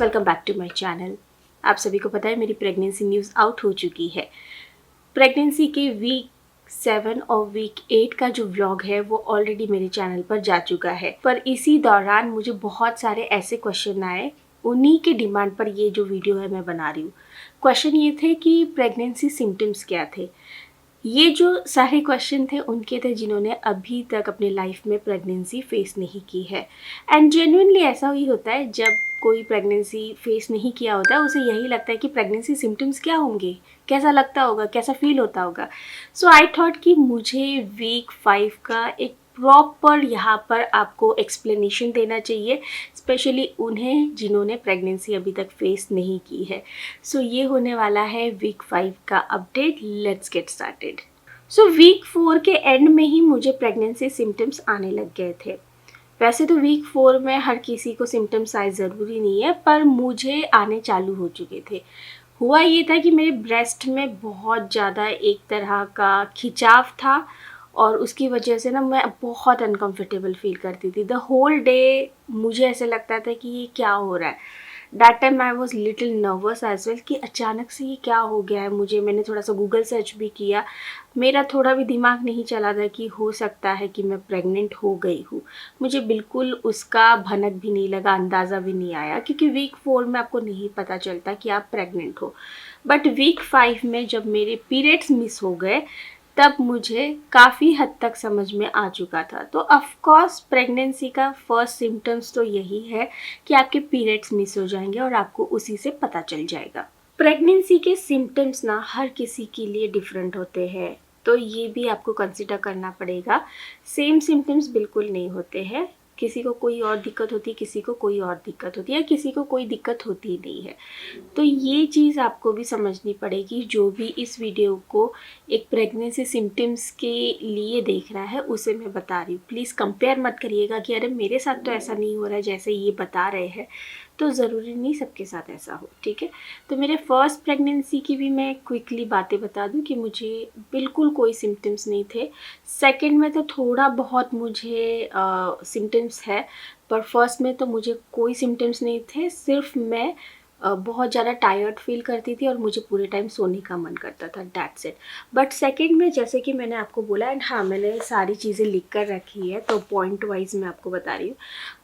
Welcome back to my channel. आप सभी को पता है मेरी प्रेगनेंसी न्यूज़ आउट हो चुकी है। प्रेगनेंसी के वीक 7 और वीक 8 का जो व्लॉग है वो ऑलरेडी मेरे चैनल पर जा चुका है, पर इसी दौरान मुझे बहुत सारे ऐसे क्वेश्चन आए, उन्हीं के डिमांड पर ये जो वीडियो है मैं बना रही हूँ। क्वेश्चन ये थे कि प्रेगनेंसी सिम्टम्स क्या थे। ये जो सारे क्वेश्चन थे उनके थे जिन्होंने अभी तक अपने लाइफ में प्रेगनेंसी फेस नहीं की है। एंड जेन्युइनली ऐसा ही होता है, जब कोई प्रेगनेंसी फेस नहीं किया होता है उसे यही लगता है कि प्रेगनेंसी सिम्टम्स क्या होंगे, कैसा लगता होगा, कैसा फील होता होगा। सो आई थॉट कि मुझे वीक 5 का एक प्रॉपर यहाँ पर आपको एक्सप्लेनेशन देना चाहिए, स्पेशली उन्हें जिन्होंने प्रेगनेंसी अभी तक फेस नहीं की है। सो ये होने वाला है वीक 5 का update. Let's get started. So weak 4 के एंड में ही मुझे प्रेगनेंसी सिम्टम्स आने लग गए थे। वैसे तो वीक 4 में हर किसी को सिम्टम्स आए ज़रूरी नहीं है, पर मुझे आने चालू हो चुके थे। हुआ ये था कि मेरे ब्रेस्ट में बहुत ज़्यादा एक तरह का खिंचाव था और उसकी वजह से ना मैं बहुत अनकंफर्टेबल फील करती थी। द होल डे मुझे ऐसे लगता था कि ये क्या हो रहा है। That time I was little nervous as well कि अचानक से ये क्या हो गया है मुझे। मैंने थोड़ा सा गूगल सर्च भी किया, मेरा थोड़ा भी दिमाग नहीं चला था कि हो सकता है कि मैं प्रेग्नेंट हो गई हूँ। मुझे बिल्कुल उसका भनक भी नहीं लगा, अंदाज़ा भी नहीं आया, क्योंकि वीक 4 में आपको नहीं पता चलता कि आप प्रेग्नेंट हो। बट वीक 5 में जब मेरे पीरियड्स मिस हो गए तब मुझे काफ़ी हद तक समझ में आ चुका था। तो ऑफ कोर्स प्रेगनेंसी का फर्स्ट सिम्टम्स तो यही है कि आपके पीरियड्स मिस हो जाएंगे और आपको उसी से पता चल जाएगा। प्रेगनेंसी के सिम्टम्स ना हर किसी के लिए डिफरेंट होते हैं, तो ये भी आपको कंसिडर करना पड़ेगा। सेम सिम्टम्स बिल्कुल नहीं होते हैं। किसी को कोई और दिक्कत होती है, किसी को कोई और दिक्कत होती है, किसी को कोई दिक्कत होती ही नहीं है। तो ये चीज़ आपको भी समझनी पड़ेगी। जो भी इस वीडियो को एक प्रेगनेंसी सिम्टम्स के लिए देख रहा है उसे मैं बता रही हूँ। प्लीज़ कंपेयर मत करिएगा कि अरे मेरे साथ तो ऐसा नहीं हो रहा है जैसे ये बता रहे हैं, तो ज़रूरी नहीं सबके साथ ऐसा हो, ठीक है। तो मेरे फर्स्ट प्रेगनेंसी की भी मैं क्विकली बातें बता दूं कि मुझे बिल्कुल कोई सिम्टम्स नहीं थे। सेकंड में तो थोड़ा बहुत मुझे सिम्टम्स है, पर फर्स्ट में तो मुझे कोई सिम्टम्स नहीं थे। सिर्फ मैं बहुत ज़्यादा टायर्ड फील करती थी और मुझे पूरे टाइम सोने का मन करता था, दैट्स इट। बट सेकंड में जैसे कि मैंने आपको बोला, एंड हाँ मैंने सारी चीज़ें लिख कर रखी है तो पॉइंट वाइज मैं आपको बता रही हूँ।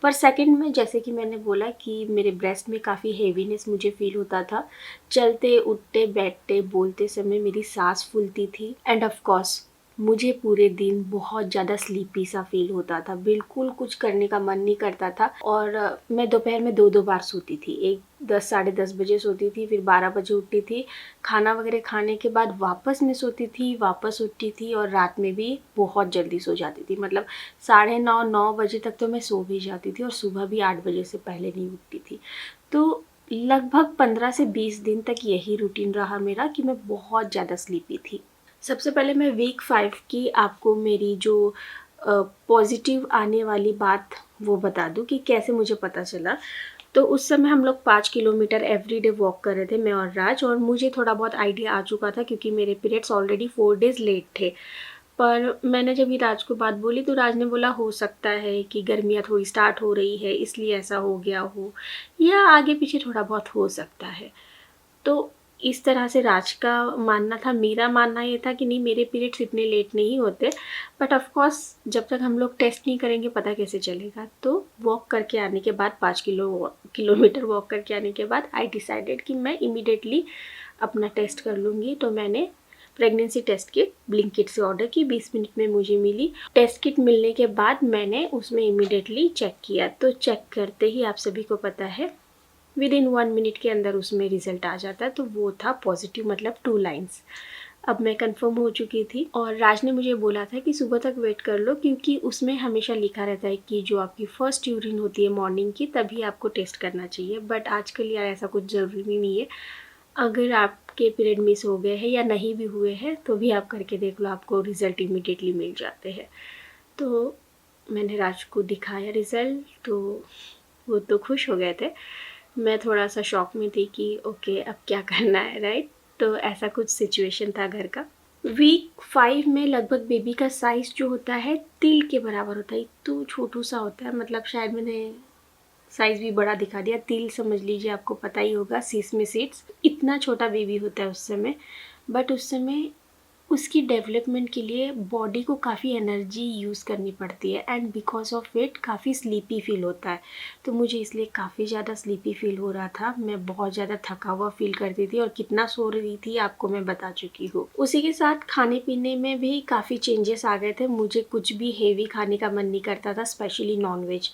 पर सेकंड में जैसे कि मैंने बोला कि मेरे ब्रेस्ट में काफ़ी हेवीनेस मुझे फील होता था। चलते उठते बैठते बोलते समय मेरी सांस फूलती थी। एंड ऑफ कोर्स मुझे पूरे दिन बहुत ज़्यादा स्लीपी सा फील होता था, बिल्कुल कुछ करने का मन नहीं करता था। और मैं दोपहर में 2-2 बार सोती थी। एक 10 साढ़े 10 बजे सोती थी, फिर 12 बजे उठती थी, खाना वगैरह खाने के बाद वापस मैं सोती थी, वापस उठती थी और रात में भी बहुत जल्दी सो जाती थी। मतलब 9:30-9 बजे तक तो मैं सो भी जाती थी और सुबह भी 8 बजे से पहले नहीं उठती थी। तो लगभग 15 से 20 दिन तक यही रूटीन रहा मेरा कि मैं बहुत ज़्यादा स्लीपी थी। सबसे पहले मैं वीक 5 की आपको मेरी जो पॉजिटिव आने वाली बात वो बता दूं कि कैसे मुझे पता चला। तो उस समय हम लोग 5 किलोमीटर एवरीडे वॉक कर रहे थे, मैं और राज, और मुझे थोड़ा बहुत आइडिया आ चुका था क्योंकि मेरे पीरियड्स ऑलरेडी 4 डेज़ लेट थे। पर मैंने जब ये राज को बात बोली तो राज ने बोला हो सकता है कि गर्मियाँ थोड़ी स्टार्ट हो रही है इसलिए ऐसा हो गया हो, या आगे पीछे थोड़ा बहुत हो सकता है। तो इस तरह से राज का मानना था। मेरा मानना ये था कि नहीं, मेरे पीरियड्स इतने लेट नहीं होते। बट ऑफ कोर्स जब तक हम लोग टेस्ट नहीं करेंगे पता कैसे चलेगा। तो वॉक करके आने के बाद 5 किलोमीटर वॉक करके आने के बाद आई डिसाइडेड कि मैं इमीडिएटली अपना टेस्ट कर लूँगी। तो मैंने प्रेगनेंसी टेस्ट किट ब्लिंकिट से ऑर्डर की, 20 मिनट में मुझे मिली। टेस्ट किट मिलने के बाद मैंने उसमें इमीडिएटली चेक किया। तो चेक करते ही आप सभी को पता है विद इन 1 मिनट के अंदर उसमें रिजल्ट आ जाता है। तो वो था पॉजिटिव, मतलब 2 लाइन्स। अब मैं कंफर्म हो चुकी थी और राज ने मुझे बोला था कि सुबह तक वेट कर लो, क्योंकि उसमें हमेशा लिखा रहता है कि जो आपकी फर्स्ट यूरिन होती है मॉर्निंग की तभी आपको टेस्ट करना चाहिए। बट आजकल यार ऐसा कुछ ज़रूरी नहीं है। अगर आपके पीरियड मिस हो गए हैं या नहीं भी हुए हैं तो भी आप करके देख लो, आपको रिज़ल्ट इमीडिएटली मिल जाते हैं। तो मैंने राज को दिखाया रिज़ल्ट, तो वो तो खुश हो गए थे। मैं थोड़ा सा शॉक में थी कि ओके अब क्या करना है, राइट। तो ऐसा कुछ सिचुएशन था घर का। वीक 5 में लगभग बेबी का साइज़ जो होता है तिल के बराबर होता है, तो छोटू सा होता है। मतलब शायद मैंने साइज़ भी बड़ा दिखा दिया। तिल समझ लीजिए, आपको पता ही होगा, सीसमे सीड्स। इतना छोटा बेबी होता है उस समय, बट उस समय उसकी डेवलपमेंट के लिए बॉडी को काफ़ी एनर्जी यूज़ करनी पड़ती है एंड बिकॉज ऑफ इट काफ़ी स्लीपी फील होता है। तो मुझे इसलिए काफ़ी ज़्यादा स्लीपी फील हो रहा था। मैं बहुत ज़्यादा थका हुआ फील करती थी और कितना सो रही थी आपको मैं बता चुकी हूँ। उसी के साथ खाने पीने में भी काफ़ी चेंजेस आ गए थे। मुझे कुछ भी हेवी खाने का मन नहीं करता था, स्पेशली नॉनवेज।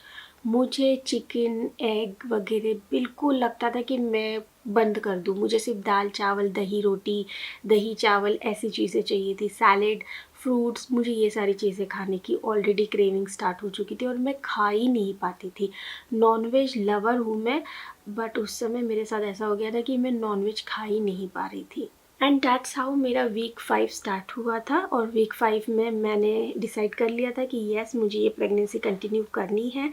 मुझे चिकन, एग वगैरह बिल्कुल लगता था कि मैं बंद कर दूँ। मुझे सिर्फ दाल चावल, दही रोटी, दही चावल ऐसी चीज़ें चाहिए थी। सैलेड, फ्रूट्स, मुझे ये सारी चीज़ें खाने की ऑलरेडी क्रेविंग स्टार्ट हो चुकी थी और मैं खा ही नहीं पाती थी। नॉनवेज लवर हूँ मैं, बट उस समय मेरे साथ ऐसा हो गया था कि मैं नॉनवेज खा ही नहीं पा रही थी। एंड दैट्स हाउ मेरा वीक 5 स्टार्ट हुआ था। और वीक 5 में मैंने डिसाइड कर लिया था कि येस, मुझे ये प्रेगनेंसी कंटिन्यू करनी है।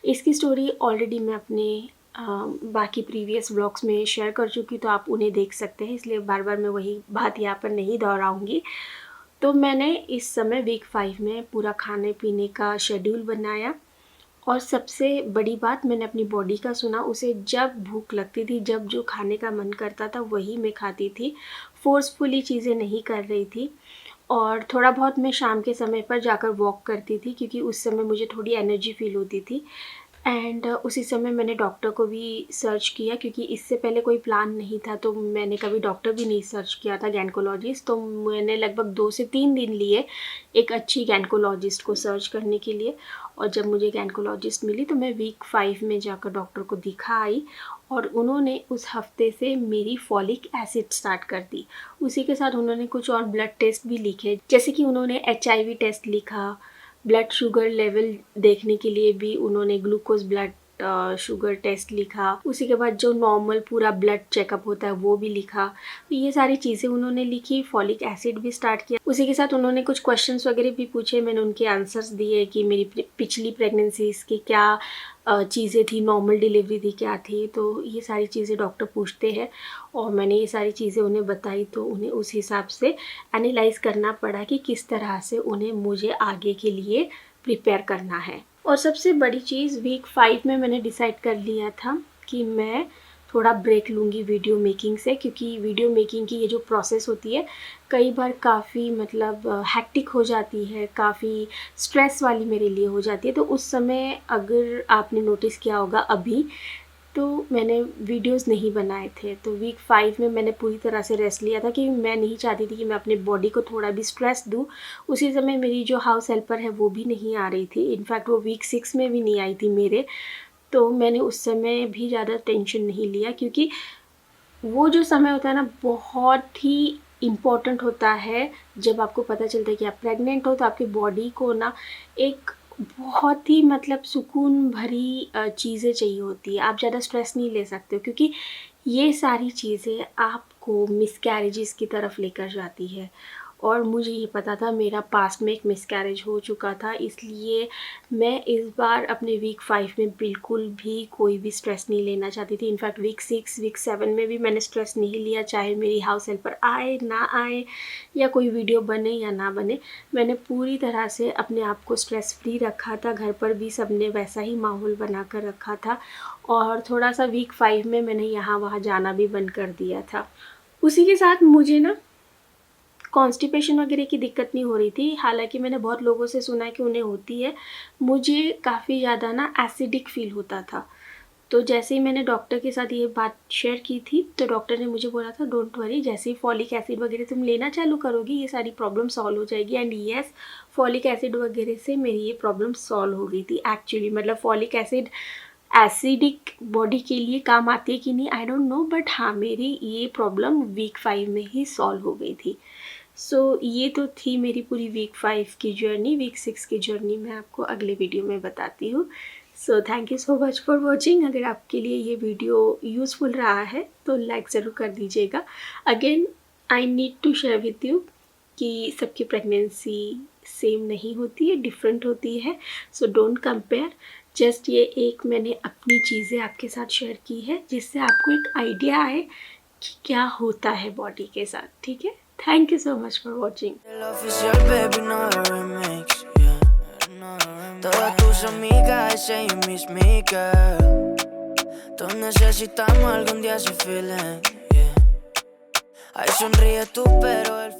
इसकी स्टोरी ऑलरेडी मैं अपने बाकी प्रीवियस व्लॉग्स में शेयर कर चुकी, तो आप उन्हें देख सकते हैं, इसलिए बार बार मैं वही बात यहाँ पर नहीं दोहराऊँगी। तो मैंने इस समय वीक 5 में पूरा खाने पीने का शेड्यूल बनाया और सबसे बड़ी बात, मैंने अपनी बॉडी का सुना। उसे जब भूख लगती थी, जब जो खाने का मन करता था वही मैं खाती थी। फ़ोर्सफुली चीज़ें नहीं कर रही थी। और थोड़ा बहुत मैं शाम के समय पर जाकर वॉक करती थी, क्योंकि उस समय मुझे थोड़ी एनर्जी फ़ील होती थी। एंड उसी समय मैंने डॉक्टर को भी सर्च किया, क्योंकि इससे पहले कोई प्लान नहीं था, तो मैंने कभी डॉक्टर भी नहीं सर्च किया था, गायनेकोलॉजिस्ट। तो मैंने लगभग 2 से 3 दिन लिए एक अच्छी गायनेकोलॉजिस्ट को सर्च करने के लिए। और जब मुझे गायनेकोलॉजिस्ट मिली तो मैं वीक 5 में जाकर डॉक्टर को दिखा आई और उन्होंने उस हफ्ते से मेरी फॉलिक एसिड स्टार्ट कर दी। उसी के साथ उन्होंने कुछ और ब्लड टेस्ट भी लिखे, जैसे कि उन्होंने HIV टेस्ट लिखा, ब्लड शुगर लेवल देखने के लिए भी उन्होंने ग्लूकोज ब्लड शुगर टेस्ट लिखा। उसी के बाद जो नॉर्मल पूरा ब्लड चेकअप होता है वो भी लिखा। तो ये सारी चीज़ें उन्होंने लिखी, फॉलिक एसिड भी स्टार्ट किया। उसी के साथ उन्होंने कुछ क्वेश्चंस वगैरह भी पूछे, मैंने उनके आंसर्स दिए कि मेरी पिछली प्रेगनेंसीज की क्या चीज़ें थी, नॉर्मल डिलीवरी थी क्या थी। तो ये सारी चीज़ें डॉक्टर पूछते हैं और मैंने ये सारी चीज़ें उन्हें बताई। तो उन्हें उस हिसाब से एनालाइज़ करना पड़ा कि किस तरह से उन्हें मुझे आगे के लिए प्रिपेयर करना है। और सबसे बड़ी चीज़, वीक 5 में मैंने डिसाइड कर लिया था कि मैं थोड़ा ब्रेक लूँगी वीडियो मेकिंग से, क्योंकि वीडियो मेकिंग की ये जो प्रोसेस होती है कई बार काफ़ी मतलब हैक्टिक हो जाती है, काफ़ी स्ट्रेस वाली मेरे लिए हो जाती है। तो उस समय अगर आपने नोटिस किया होगा अभी, तो मैंने वीडियोस नहीं बनाए थे। तो वीक 5 में मैंने पूरी तरह से रेस्ट लिया था, कि मैं नहीं चाहती थी कि मैं अपनी बॉडी को थोड़ा भी स्ट्रेस दूँ। उसी समय मेरी जो हाउस हेल्पर है वो भी नहीं आ रही थी, इनफैक्ट वो वीक 6 में भी नहीं आई थी मेरे। तो मैंने उस समय भी ज़्यादा टेंशन नहीं लिया, क्योंकि वो जो समय होता है ना, बहुत ही इम्पॉर्टेंट होता है। जब आपको पता चलता है कि आप प्रेग्नेंट हो, तो आपकी बॉडी को ना एक बहुत ही मतलब सुकून भरी चीज़ें चाहिए होती है। आप ज़्यादा स्ट्रेस नहीं ले सकते हो, क्योंकि ये सारी चीज़ें आपको मिसकैरेजेस की तरफ लेकर जाती है। और मुझे ये पता था, मेरा पास्ट में एक मिसकैरेज हो चुका था, इसलिए मैं इस बार अपने वीक 5 में बिल्कुल भी कोई भी स्ट्रेस नहीं लेना चाहती थी। इनफैक्ट वीक 6, वीक 7 में भी मैंने स्ट्रेस नहीं लिया, चाहे मेरी हाउस हेल्पर आए ना आए या कोई वीडियो बने या ना बने। मैंने पूरी तरह से अपने आप को स्ट्रेस फ्री रखा था। घर पर भी सबने वैसा ही माहौल बना कर रखा था। और थोड़ा सा वीक 5 में मैंने यहाँ वहाँ जाना भी बंद कर दिया था। उसी के साथ मुझे ना कॉन्स्टिपेशन वगैरह की दिक्कत नहीं हो रही थी, हालांकि मैंने बहुत लोगों से सुना है कि उन्हें होती है। मुझे काफ़ी ज़्यादा ना एसिडिक फील होता था। तो जैसे ही मैंने डॉक्टर के साथ ये बात शेयर की थी, तो डॉक्टर ने मुझे बोला था, डोंट वरी, जैसे ही फॉलिक एसिड वगैरह तुम लेना चालू करोगी ये सारी प्रॉब्लम सॉल्व हो जाएगी। एंड येस, फॉलिक एसिड वगैरह से मेरी ये प्रॉब्लम सॉल्व हो गई थी एक्चुअली। मतलब फॉलिक एसिड एसिडिक बॉडी के लिए काम आती है कि नहीं, आई डोंट नो, बट हाँ, मेरी ये प्रॉब्लम वीक 5 में ही सॉल्व हो गई थी। सो ये तो थी मेरी पूरी वीक 5 की जर्नी। वीक 6 की जर्नी मैं आपको अगले वीडियो में बताती हूँ। So thank you so much for watching. अगर आपके लिए ये वीडियो यूज़फुल रहा है तो लाइक ज़रूर कर दीजिएगा। Again I need to share with you कि सबकी प्रेगनेंसी सेम नहीं होती है, डिफरेंट होती है। So don't compare. जस्ट ये एक मैंने अपनी चीज़ें आपके साथ शेयर की है, जिससे आपको एक आइडिया आए कि क्या होता है बॉडी के साथ। ठीक है, thank you so much for watching. El oficial, baby, no remix, yeah, no remix. Todas tus amigas, ella es mi girl. necesitamos algún día ese feeling, yeah. Ay, sonríe tú, pero el